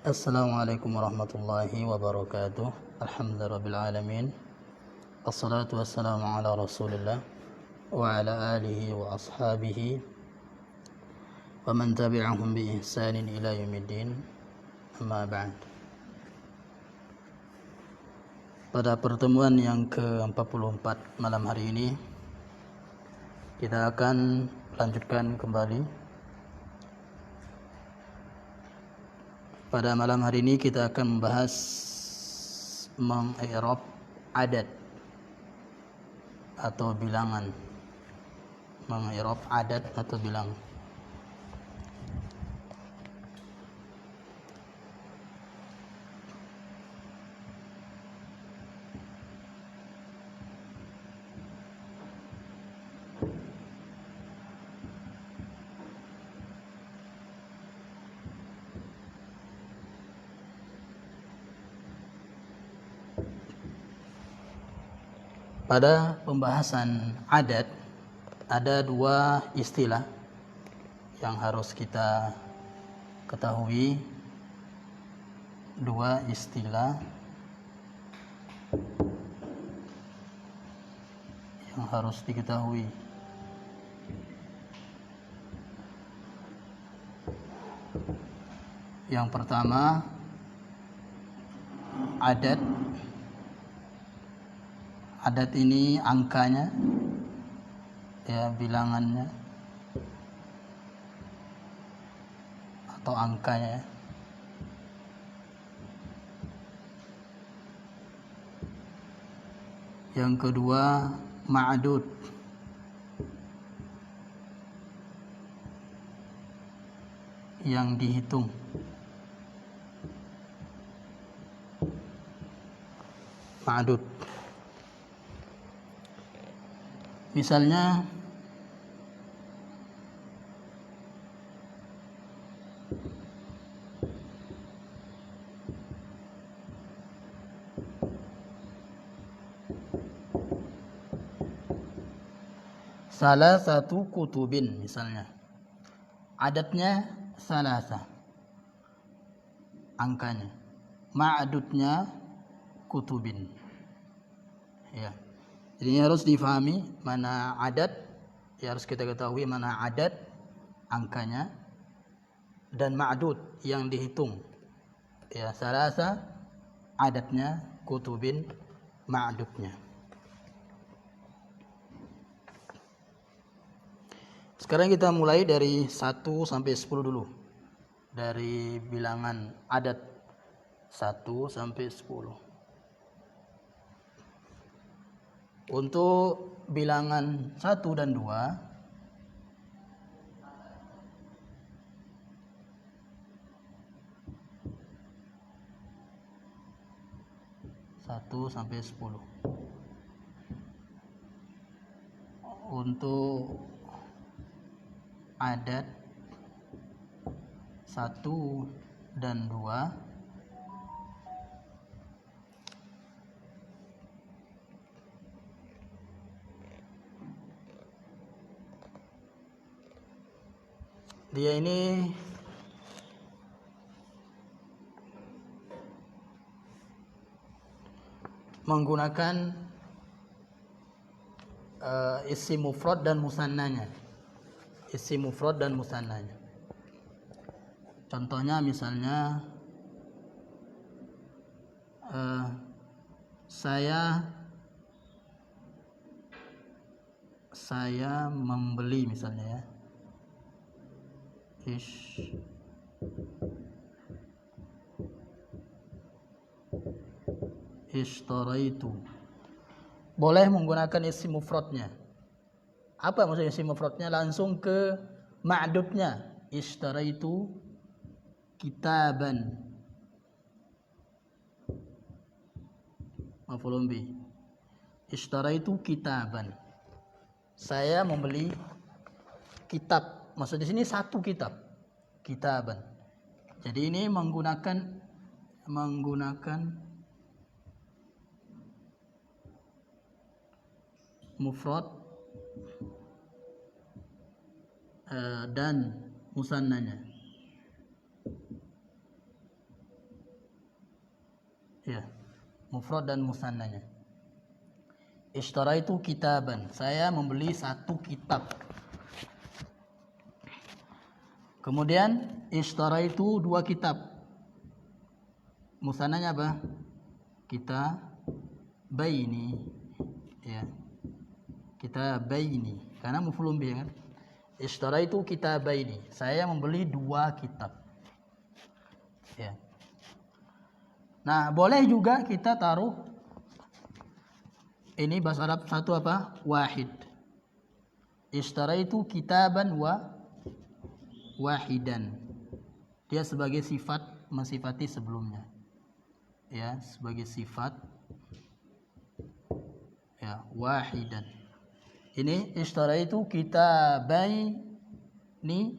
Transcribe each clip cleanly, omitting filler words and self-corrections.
Assalamualaikum warahmatullahi wabarakatuh. Alhamdulillahirrabbilalamin. Assalatu wassalamu ala rasulillah wa ala alihi wa ashabihi wa man tabi'ahum bi ihsanin ila yaumiddin. Amma ba'd. Pada pertemuan yang ke-44 malam hari ini, kita akan lanjutkan kembali. Pada malam hari ini kita akan membahas meng-i'rab adad atau bilangan. Meng-i'rab adad atau bilangan. Pada pembahasan adat ada dua istilah yang harus kita ketahui. Dua istilah yang harus diketahui. Yang pertama, adat. Adat ini angkanya, ya, bilangannya atau angkanya. Yang kedua, ma'dud. Yang dihitung. Ma'dud. Misalnya salah satu kutubin, misalnya adatnya salasa, angkanya, ma'adudnya kutubin, ya. Jadi ini harus difahami mana adat, ya, harus kita ketahui mana adat, angkanya, dan ma'dud yang dihitung, ya, salasa adatnya, kutubin ma'dudnya. Sekarang kita mulai dari 1 sampai 10 dulu. Dari bilangan adat 1 sampai 10. Untuk bilangan 1 dan 2, sampai 10. Untuk adat 1 dan 2, dia ini menggunakan isim mufrad dan musannanya. Isim mufrad dan musannanya. Contohnya misalnya saya membeli, misalnya, ya. Ishtaraitu. Boleh menggunakan isim mufradnya. Apa maksudnya isim mufradnya? Langsung ke ma'dudnya. Ishtaraitu kitaban. Maf'ulun bih. Ishtaraitu kitaban. Saya membeli kitab. Maksud di sini satu kitab. Kitaban. Jadi ini menggunakan mufrad dan musannanya. Ya, mufrad dan musannanya. Ishtaraitu kitaban, saya membeli satu kitab. Kemudian ishtaraitu dua kitab. Musannanya apa? Kitabaini. Ya. Kitabaini. Karena maf'ulun bih kan. Ishtaraitu kitabaini. Saya membeli dua kitab. Ya. Nah, boleh juga kita taruh ini bahasa Arab satu apa? Wahid. Ishtaraitu kitaban wahidan. Dia sebagai sifat mensifati sebelumnya. Ya, sebagai sifat ya, wahidan. Ini ishtaraitu kitabaini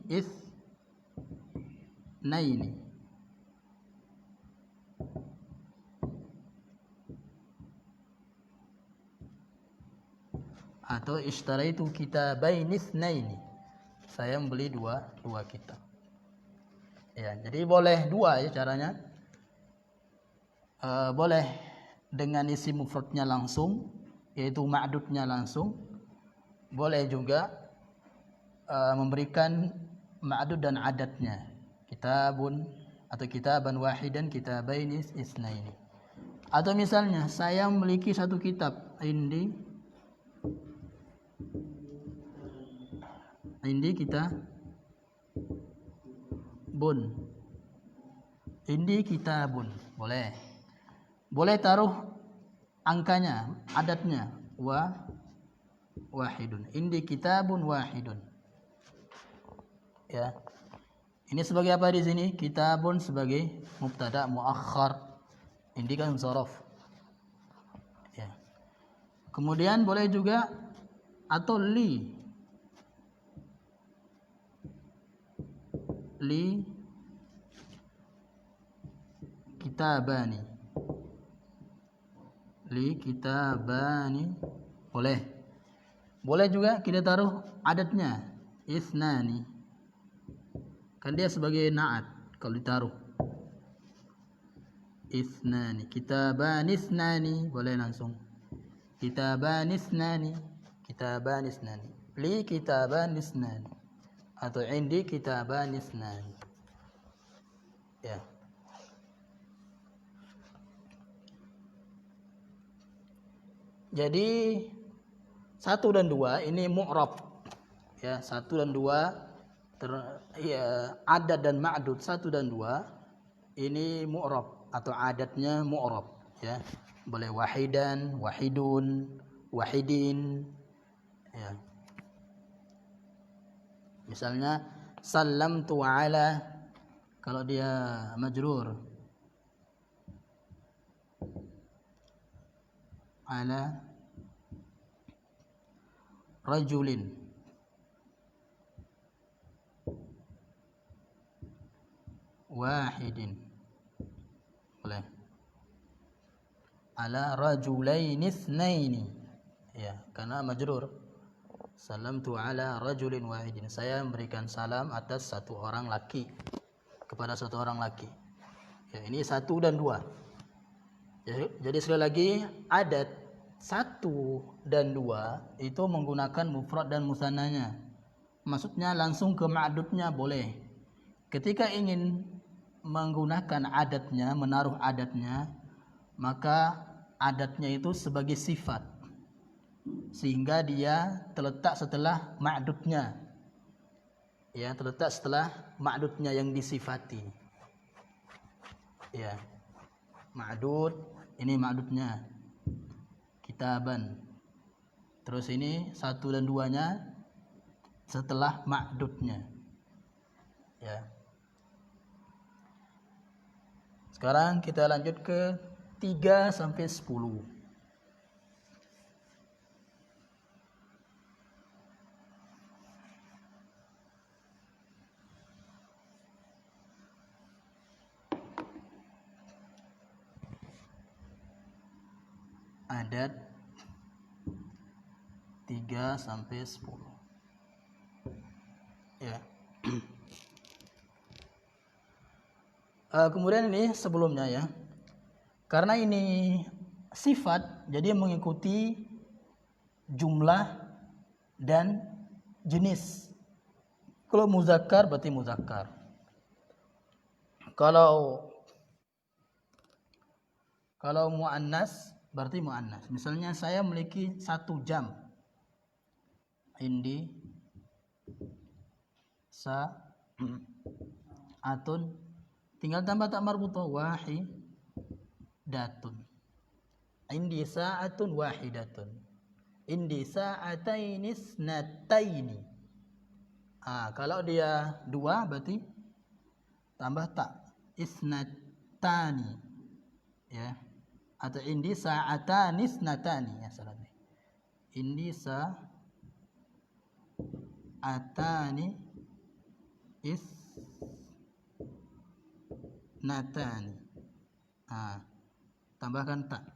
itsnaini. Atau ishtaraitu kitabaini itsnaini. Saya membeli dua kitab. Ya, jadi boleh dua ya caranya. Boleh dengan isi mufradnya langsung, yaitu ma'dudnya langsung. Boleh juga memberikan ma'dud dan adatnya. Kitabun atau kitaban wahidan, kitabaini itsnaini. Atau misalnya saya memiliki satu kitab, indi kitabun. Indi kitabun. Boleh taruh angkanya, adatnya wahidun. Indi kitabun wahidun. Ya. Ini sebagai apa di sini? Kitabun sebagai mubtada muakhar. Indi kan dzaraf. Ya. Kemudian boleh juga atau li kitabani. Li kitabani boleh juga kita taruh adatnya isnani, kan dia sebagai naat kalau ditaruh isnani. Kitabani isnani boleh langsung kitabani isnani, kitabani isnani, li kitabani isnani, atau indi kitabani isnani. Ya. Jadi 1 dan 2 ini mu'rab. Ya, 1 dan 2 adat dan ma'dud 1 dan 2 ini mu'rab atau adatnya mu'rab, ya. Boleh wahidan, wahidun, wahidin. Ya. Misalnya sallamtu ala, kalau dia majrur ala rajulin, wahidin, boleh ala rajulaini itsnaini, ya, karena majrur. Salamtu ala rajulin wahidin, saya memberikan salam atas satu orang laki, kepada satu orang laki. Ya, ini 1 dan 2. Jadi sekali lagi adat 1 dan 2 itu menggunakan mufrad dan musannanya. Maksudnya langsung ke ma'dudnya boleh. Ketika ingin menggunakan adatnya, menaruh adatnya, maka adatnya itu sebagai sifat, sehingga dia terletak setelah ma'dudnya. Ya, terletak setelah ma'dudnya yang disifati. Ya. Ma'dud, ini ma'dudnya kitaban. Terus ini 1 dan 2-nya setelah ma'dudnya. Ya. Sekarang kita lanjut ke 3 sampai 10. Adat 3 sampai 10. Ya. Kemudian ini sebelumnya ya. Karena ini sifat, jadi mengikuti jumlah dan jenis. Kalau muzakkar berarti muzakkar. Kalau muannas berarti muannas. Misalnya saya memiliki 1 jam. Indi sa'atun, tinggal tambah tak marbutoh, wahidatun. Indi sa'atun wahidatun. Indi sa'ataini isnataini. Kalau dia 2 berarti tambah tak, isnatani, ya. Atau indi sa'atani isnatani, ya salah nih. Indi sa'atani isnatani. Tambahkan tak.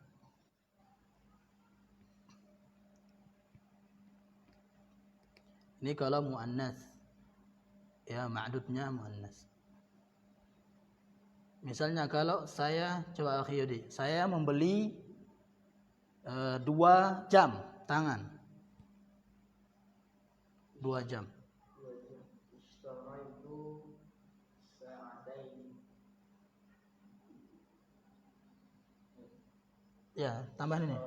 Ini kalau muannas, ya, ma'dudnya muannas. Misalnya kalau saya, coba akhi Yudi, saya membeli 2 jam tangan. 2 jam. Ya, tambahan ini.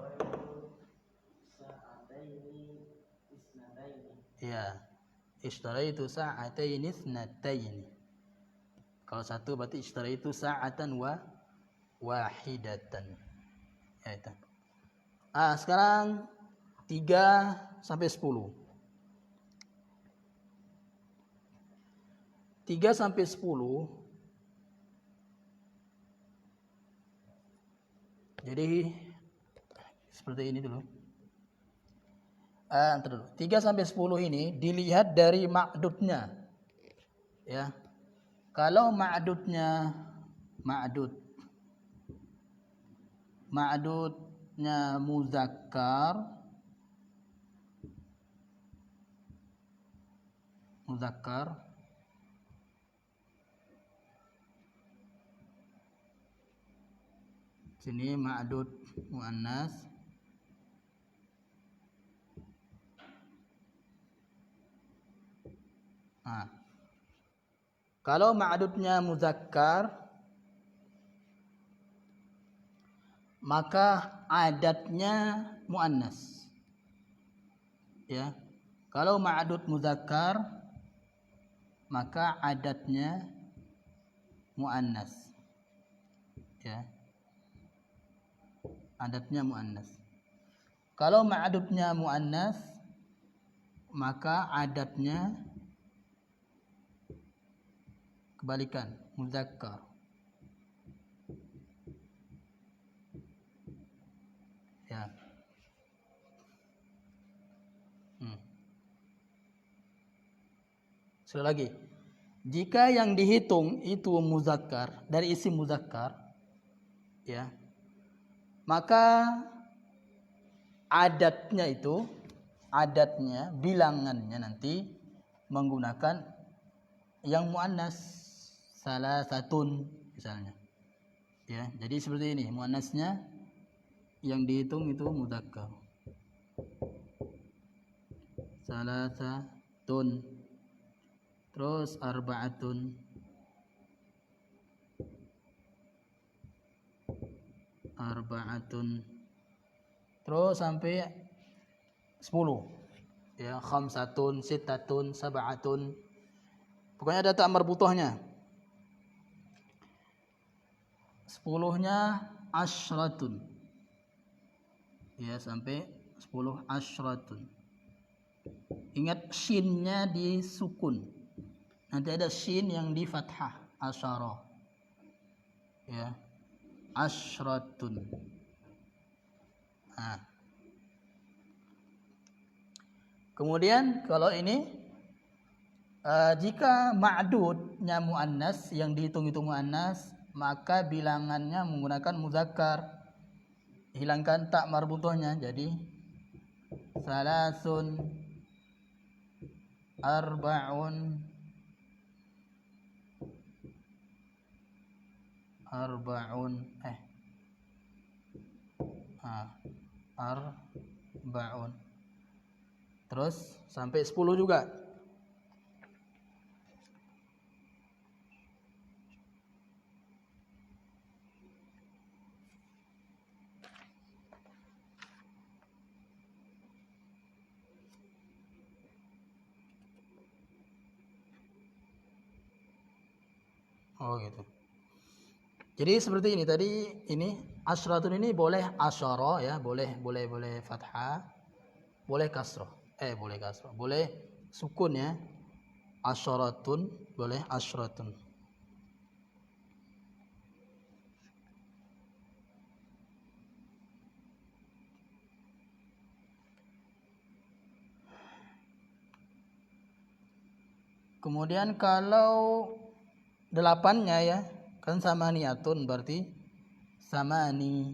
Ya, ishtaraitu sa'ataini isnataini. Kalau 1 berarti ishtaraitu sa'atan wahidatan. Ya itu. Sekarang 3 sampai 10. 3 sampai 10. Jadi seperti ini dulu. 3 sampai 10 ini dilihat dari ma'dudnya. Ya. Kalau ma'dudnya muzakkar, sini ma'dud muannas, kalau ma'dudnya muzakkar, maka adatnya muannas. Ya. Kalau ma'dud muzakkar, maka adatnya muannas. Ya. Adatnya muannas. Kalau ma'dudnya muannas, maka adatnya kebalikan, muzakkar. Ya. Sekali lagi, jika yang dihitung itu muzakkar, dari isim muzakkar, ya, maka adatnya bilangannya nanti menggunakan yang muannas, salah satun misalnya. Ya, jadi seperti ini, muannasnya yang dihitung itu muzakkar. Salah satun. Terus arba'atun. Terus sampai 10. Ya, khamsatun, sittatun, sab'atun. Pokoknya ada tak marbutohnya. 10-nya asyratun. Ya, sampai 10 asyratun. Ingat shinnya disukun. Nanti ada shin yang di fathah, asyara. Ya. Asyratun. Kemudian kalau ini jika ma'dudnya muannas, yang dihitung itu muannas, maka bilangannya menggunakan muzakkar. Hilangkan tak marbutohnya, jadi salasun, arba'un, arba'un. Terus sampai 10 juga. Oh gitu. Jadi seperti ini tadi, ini asratun ini boleh asyara ya, boleh fathah, boleh kasroh. Boleh kasroh. Boleh sukun ya. Asyaratun, boleh asyratun. Kemudian kalau 8-nya ya, kan samaniyatun berarti samani.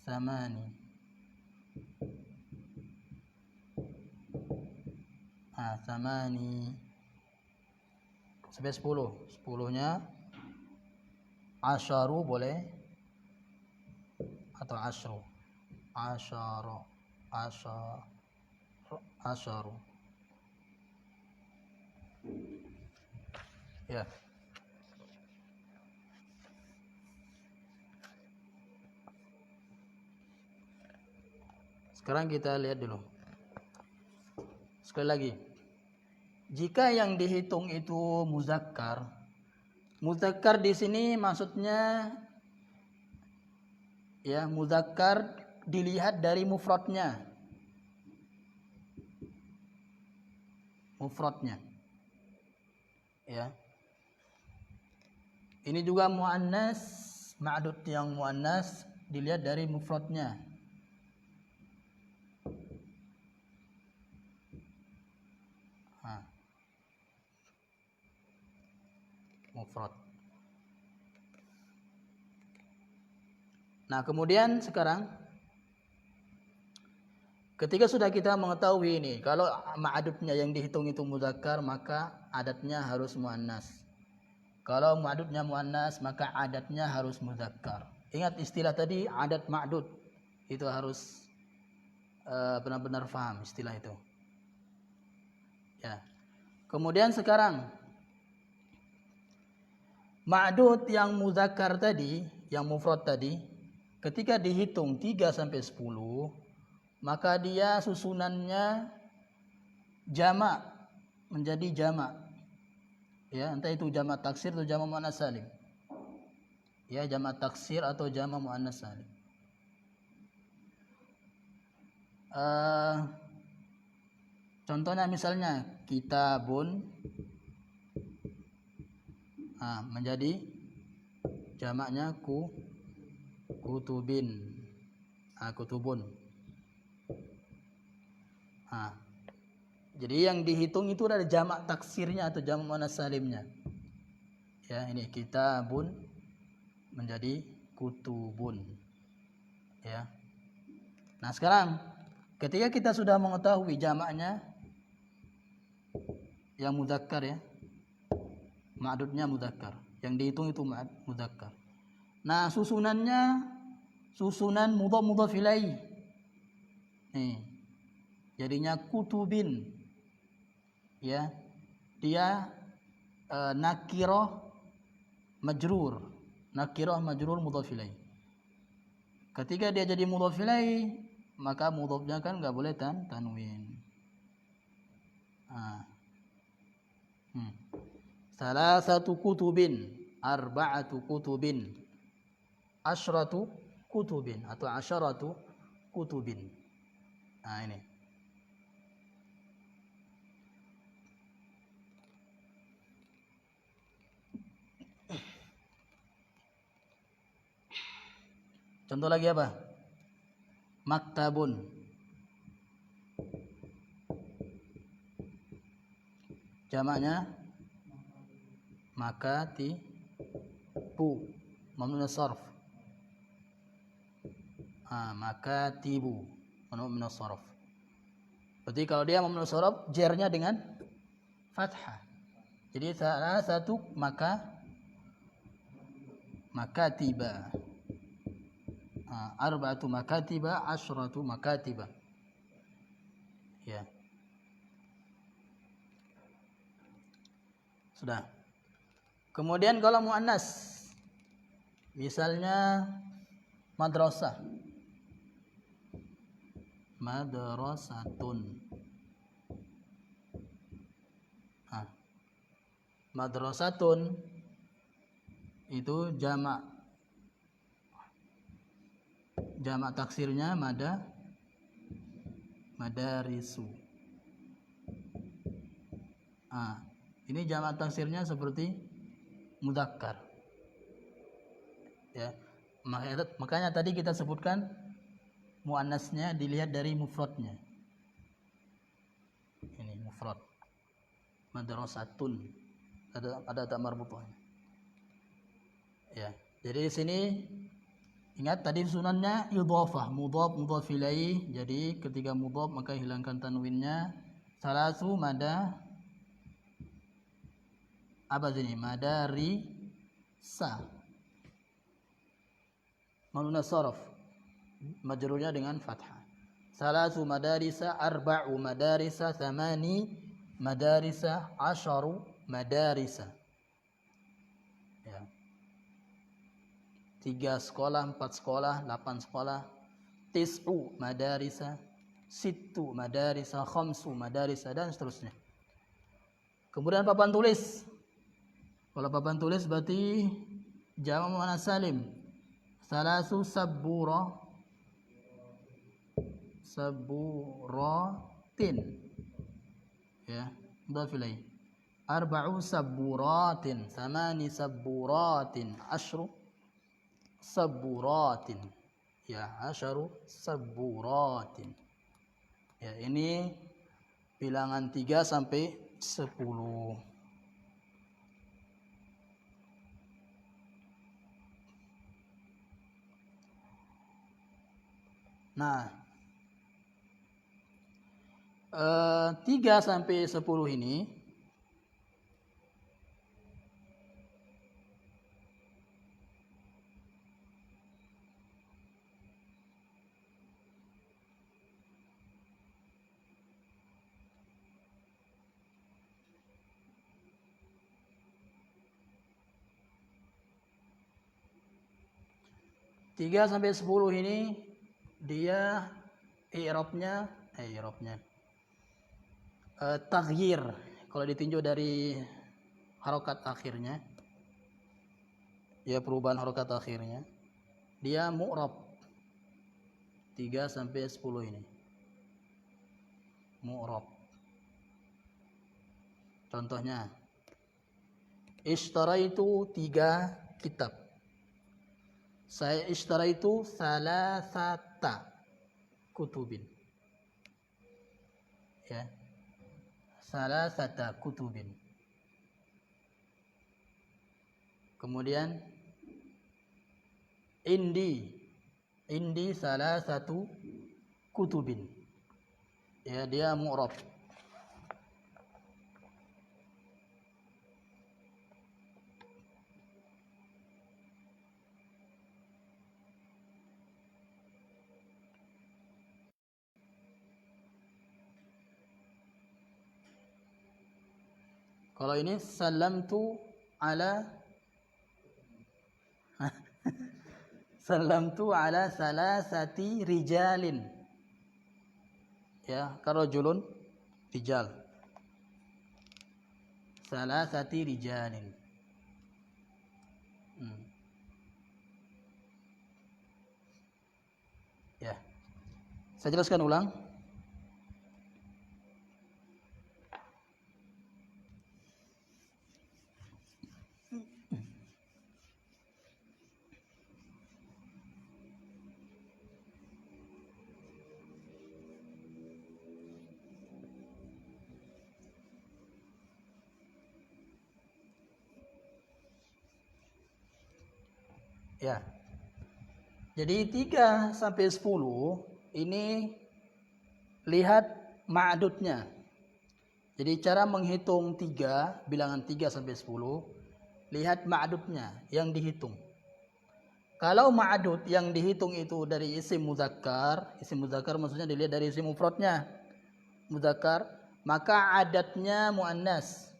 Samani. Sampai 10. 10-nya asyaru boleh atau asyru. Asyaru. Ya. Sekarang kita lihat dulu. Sekali lagi. Jika yang dihitung itu muzakkar. Muzakkar di sini maksudnya ya, muzakkar dilihat dari mufradnya. Ya. Ini juga muannas, ma'dud yang muannas dilihat dari mufradnya. Mufrad. Nah, kemudian sekarang ketika sudah kita mengetahui ini, kalau ma'dudnya yang dihitung itu muzakkar, maka adatnya harus muannas. Kalau ma'dudnya muannas, maka adatnya harus muzakkar. Ingat istilah tadi, adat ma'dud. Itu harus benar-benar paham istilah itu. Ya. Kemudian sekarang ma'dud yang muzakkar tadi, yang mufrad tadi, ketika dihitung 3 sampai 10, maka dia susunannya jamak, menjadi jamak. Ya, entah itu jamak taksir atau jamak muannas salim. Ya, jamak taksir atau jamak muannas salim. Contohnya misalnya kitabun, menjadi jamaknya kutubin, kutubun. Jadi yang dihitung itu ada jamak taksirnya atau jamak muannas salimnya. Ya, ini kitabun menjadi kutubun. Ya. Nah, sekarang ketika kita sudah mengetahui jamaknya yang mudzakkar ya, ma'dudnya mudzakkar, yang dihitung itu mudzakkar. Nah, susunannya susunan mudhaf ilaih. Nih. Jadinya kutubin. Ya. Dia nakirah majrur. Nakirah majrur mudhaf ilaih. Ketika dia jadi mudhaf ilaih, maka mudhafnya kan enggak boleh tanwin. Salasatu kutubin, arba'atu kutubin, asyratu kutubin atau asyaratu kutubin. Nah, ini. Contoh lagi apa? Maktabun. Jamaknya makatibu, mamnu sarf. Makatibu, mamnu sarf. Berarti kalau dia mamnu sarf, jernya dengan fathah. Jadi salah satu makatiba. arba'atu makatiba, asyratu makatiba. Ya. Sudah. Kemudian kalau muannas, misalnya madrasah. Madrasatun. Madrasatun itu jamak. Jamak taksirnya madarisu. Ini jamak taksirnya seperti mudzakkar. Ya. Makanya tadi kita sebutkan muannasnya dilihat dari mufradnya. Ini mufrad. Madrasatun. Ada tak marbuthahnya. Ya. Jadi di sini ingat tadi sunannya idhafah, mudhaf mudhaf ilaih. Jadi ketika mudhaf maka hilangkan tanwinnya. Salasu mada apa sini? Madari sa. Manuna saraf. Majrurnya dengan fathah. Salasu madarisa, arba'u madarisa, thamani madarisa, asharu madarisa. Ya. 3 sekolah, 4 sekolah, 8 sekolah. Tis'u madarisa, sittu madarisa, khamsu madarisa, dan seterusnya. Kemudian papan tulis. Kalau papan tulis berarti jamak muannas salim. Salasu saburatin. Ya, mudhaf ilaih. Arba'u saburatin, thamani saburatin, ashru saburatin. Ya, asharu saburatin. Ya, ini bilangan 3 sampai 10. Nah, 3 sampai 10 ini dia i'rabnya taghyir. Kalau ditinjau dari harokat akhirnya, ya perubahan harokat akhirnya, dia mu'rab. 3 sampai 10 ini mu'rab. Contohnya, ishtaraitu 3 kitab. Saya ishtaraitu salasata kutubin. Ya. Salasata kutubin. Kemudian indi salasatu kutubin. Ya, dia mu'rab. Kalau ini salamtu ala salasati rijalin. Ya, karajulun rijal. Salasati rijalin. Ya. Saya jelaskan ulang. Ya. Jadi 3 sampai 10 ini lihat ma'dudnya. Jadi cara menghitung 3, bilangan 3 sampai 10, lihat ma'dudnya yang dihitung. Kalau ma'adud yang dihitung itu dari isim muzakkar maksudnya dilihat dari isim mufradnya muzakkar, maka adatnya muannas.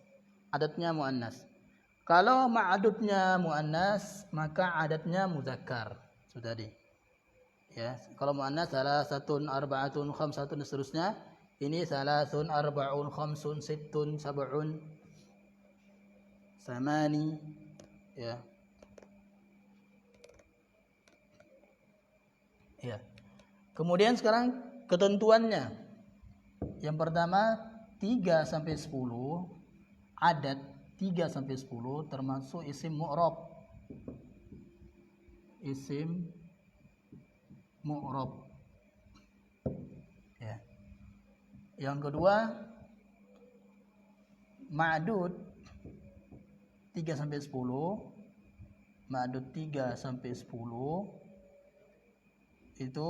Kalau ma'adudnya muannas, maka adatnya muzakkar. Sudah di. Ya, kalau muannas salasatun, arba'atun, khamsatun dan seterusnya. Ini salasun, arba'un, khamsun, sittun, sab'un, samani. Ya. Ya. Kemudian sekarang ketentuannya. Yang pertama 3 sampai 10 adat 3 sampai 10 termasuk isim mu'rab. Isim mu'rab. Ya. Yang kedua ma'dud 3 sampai 10. Ma'dud 3 sampai 10 itu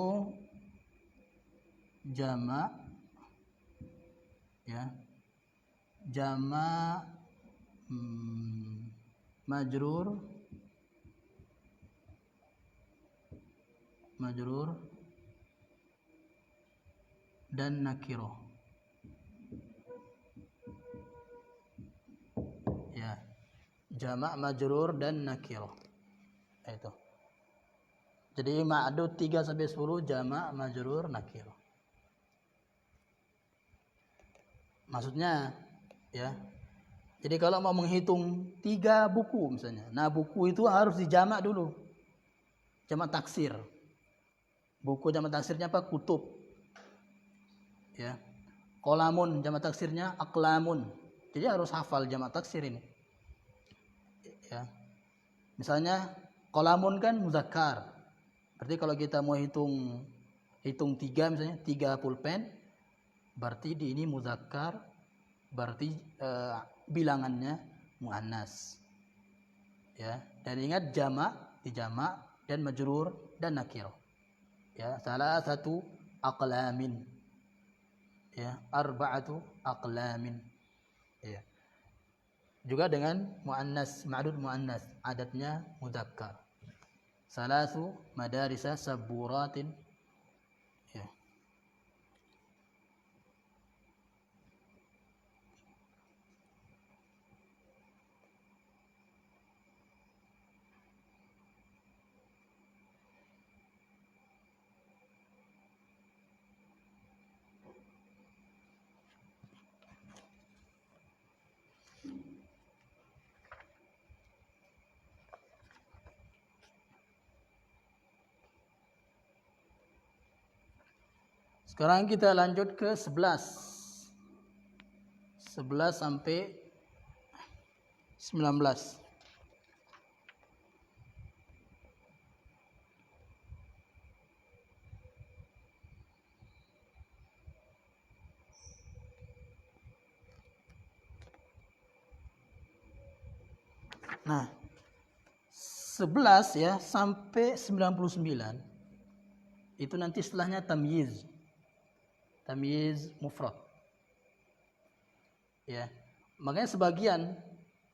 jamak, ya. Jamak majrur dan nakirah. Ya. Jamak majrur dan nakirah. Itu. Jadi ma'dud 3 sampai 10 jamak majrur nakirah. Maksudnya ya. Jadi kalau mau menghitung 3 buku misalnya. Nah, buku itu harus dijamak dulu. Jamak taksir. Buku jamak taksirnya apa? Kutub. Ya. Qalamun jamak taksirnya aqlamun. Jadi harus hafal jamak taksir ini. Ya. Misalnya qalamun kan muzakkar. Berarti kalau kita mau hitung 3 misalnya 3 pulpen, berarti di ini muzakkar, berarti bilangannya muannas. Ya, dan ingat jamak, dijamak dan majrur dan nakirah. Ya, salah satu aqlamin. Ya, arba'atu aqlamin. Ya. Juga dengan muannas, ma'dud muannas, adatnya mudzakkar. Salasu madarisa saburatin. Ya. Sekarang kita lanjut ke 11. 11 sampai 19. Nah, 11 ya sampai 99 itu nanti setelahnya tamyiz. Tamyiz mufrad. Ya. Makanya sebagian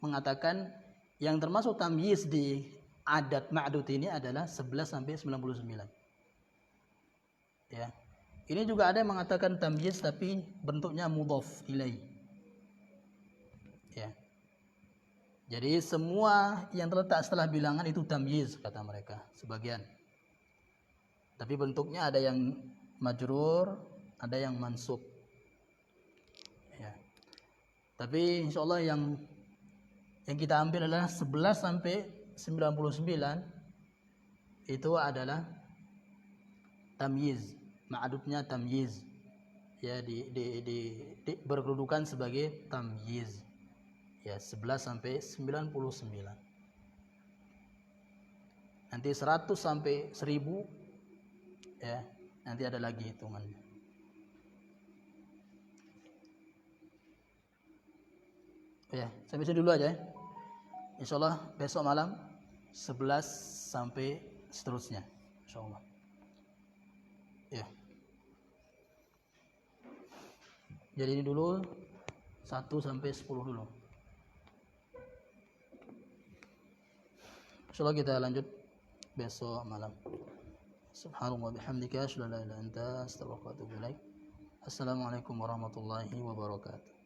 mengatakan yang termasuk tamyiz di adat ma'dud ini adalah 11 sampai 99. Ya. Ini juga ada yang mengatakan tamyiz tapi bentuknya mudhaf ilai. Ya. Jadi semua yang terletak setelah bilangan itu tamyiz kata mereka, sebagian. Tapi bentuknya ada yang majrur, ada yang mansub. Ya. Tapi insyaallah yang kita ambil adalah 11 sampai 99 itu adalah tamyiz, ma'adudnya tamyiz. Ya, berkedudukan sebagai tamyiz. Ya, 11 sampai 99. Nanti 100 sampai 1000 ya, nanti ada lagi hitungannya. Ya, sampai sini dulu aja ya. Insyaallah besok malam 11 sampai seterusnya. Insyaallah. Ya. Jadi ini dulu 1 sampai 10 dulu. Insyaallah kita lanjut besok malam. Subhanallah bihamdika asyhadu an la ilaha illa anta astaghfiruka wa atubu ilaik. Assalamualaikum warahmatullahi wabarakatuh.